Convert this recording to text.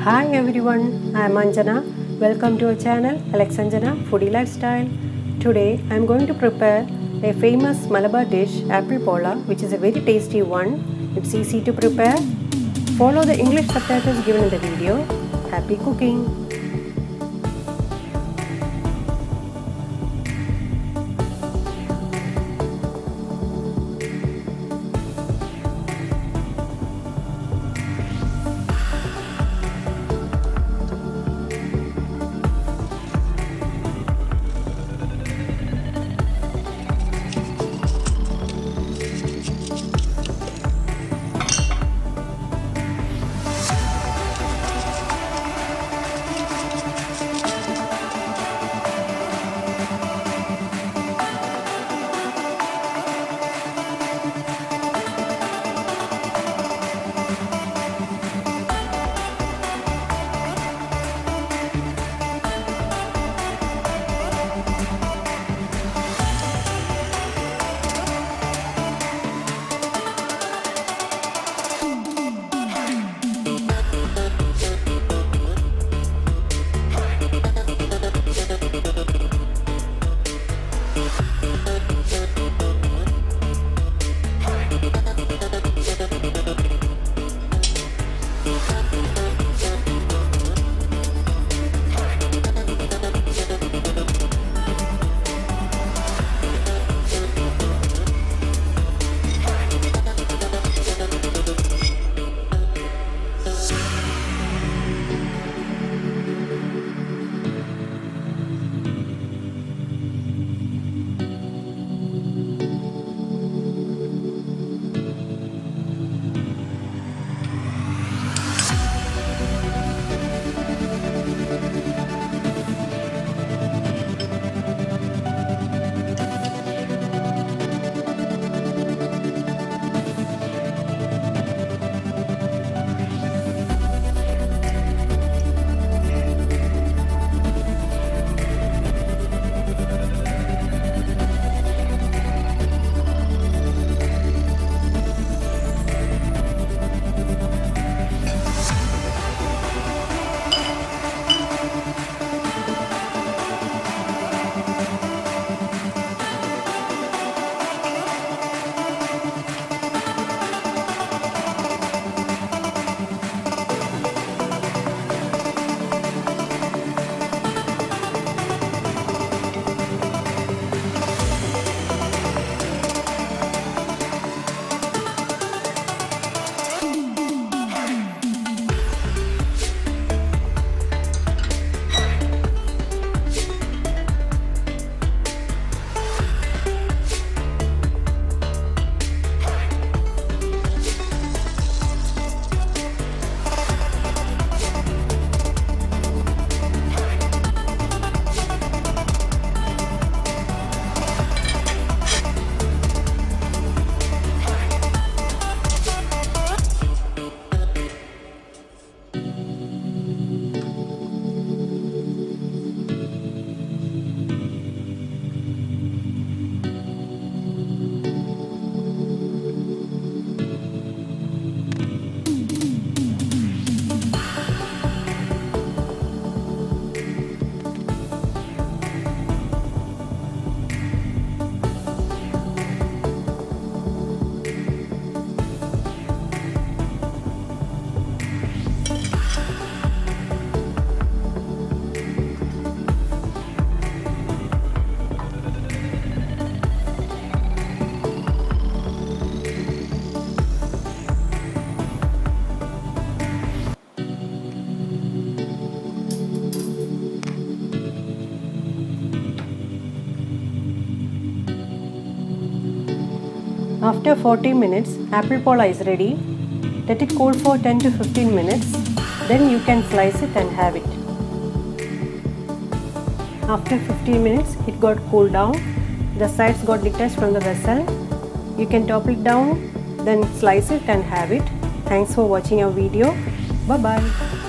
Hi everyone, I am Anjana. Welcome to our channel Alex Anjana Foodie Lifestyle. Today I am going to prepare a famous Malabar dish, apple pola, which is a very tasty one. It's easy to prepare. Follow the English subtitles given in the video. Happy cooking! After 40 minutes, apple pola is ready. Let it cool for 10 to 15 minutes. Then you can slice it and have it. After 15 minutes, it got cooled down. The sides got detached from the vessel. You can topple it down, then slice it and have it. Thanks for watching our video. Bye bye.